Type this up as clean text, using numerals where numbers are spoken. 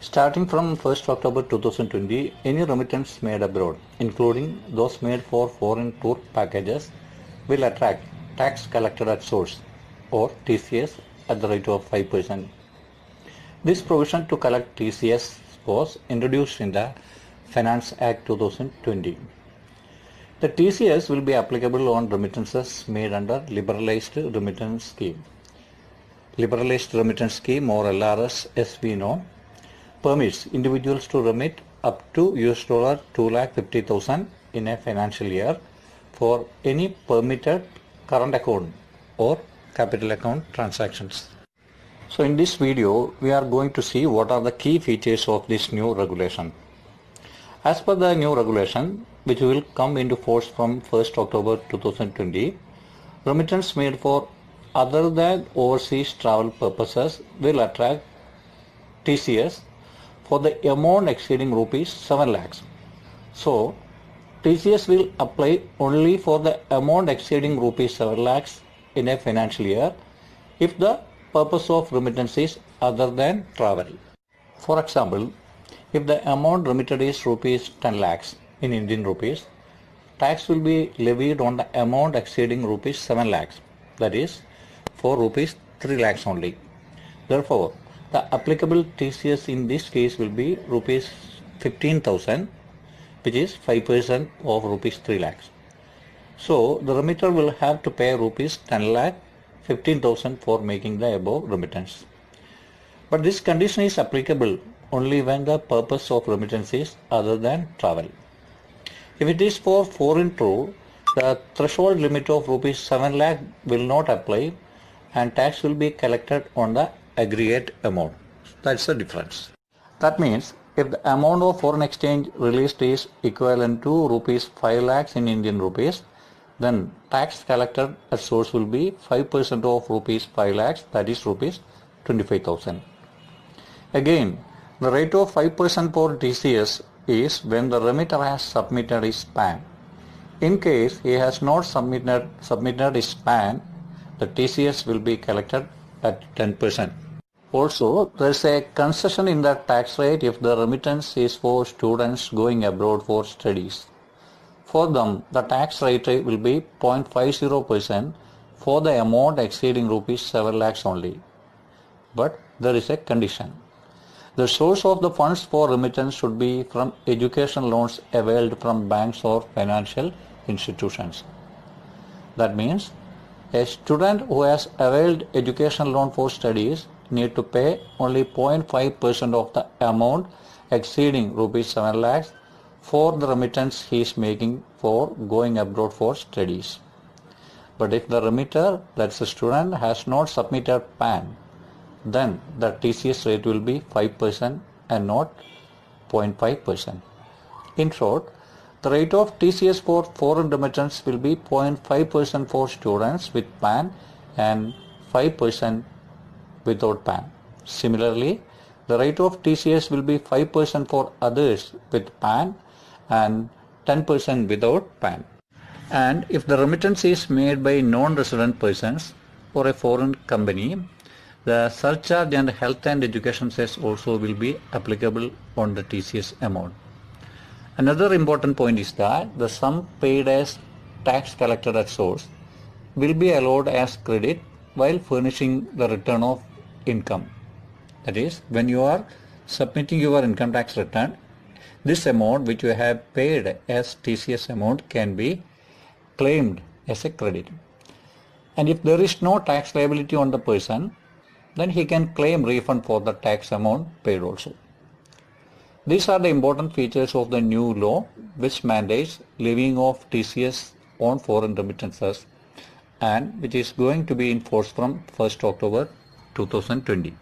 Starting from 1st October 2020, any remittance made abroad, including those made for foreign tour packages, will attract tax collected at source or TCS at the rate of 5%. This provision to collect TCS was introduced in the Finance Act 2020. The TCS will be applicable on remittances made under Liberalized Remittance Scheme. Liberalized Remittance Scheme, or LRS as we know, permits individuals to remit up to $250,000 in a financial year for any permitted current account or capital account transactions. So in this video, we are going to see what are the key features of this new regulation. As per the new regulation, which will come into force from 1st October 2020, remittance made for other than overseas travel purposes will attract TCS for the amount exceeding rupees 7 lakhs. So, TCS will apply only for the amount exceeding rupees 7 lakhs in a financial year if the purpose of remittance is other than travel. For example, if the amount remitted is rupees 10 lakhs in Indian rupees, tax will be levied on the amount exceeding rupees 7 lakhs, that is for rupees 3 lakhs only. Therefore, the applicable TCS in this case will be rupees 15,000, which is 5% of rupees 3 lakhs. So, the remitter will have to pay rupees 10 lakh 15,000 for making the above remittance. But this condition is applicable only when the purpose of remittance is other than travel. If it is for foreign tour, the threshold limit of rupees 7 lakh will not apply and tax will be collected on the aggregate amount. That's the difference. That means if the amount of foreign exchange released is equivalent to rupees 5 lakhs in Indian rupees, then tax collected at source will be 5% of rupees 5 lakhs, that is rupees 25,000. Again, the rate of 5% for TCS is when the remitter has submitted his PAN. In case he has not submitted his PAN, the TCS will be collected at 10%. Also, there is a concession in the tax rate if the remittance is for students going abroad for studies. For them, the tax rate will be 0.50% for the amount exceeding rupees 7 lakhs only. But there is a condition. The source of the funds for remittance should be from education loans availed from banks or financial institutions. That means a student who has availed education loan for studies need to pay only 0.5% of the amount exceeding rupees 7 lakhs for the remittance he is making for going abroad for studies. But if the remitter, that's the student, has not submitted PAN, then the TCS rate will be 5% and not 0.5%. In short, the rate of TCS for foreign remittance will be 0.5% for students with PAN and 5% without PAN. Similarly, the rate of TCS will be 5% for others with PAN and 10% without PAN. And if the remittance is made by non-resident persons or a foreign company, the surcharge and health and education cess also will be applicable on the TCS amount. Another important point is that the sum paid as tax collected at source will be allowed as credit while furnishing the return of income. That is, when you are submitting your income tax return, this amount which you have paid as TCS amount can be claimed as a credit. And if there is no tax liability on the person, then he can claim refund for the tax amount paid also. These are the important features of the new law which mandates levying of TCS on foreign remittances and which is going to be in force from 1st October 2020.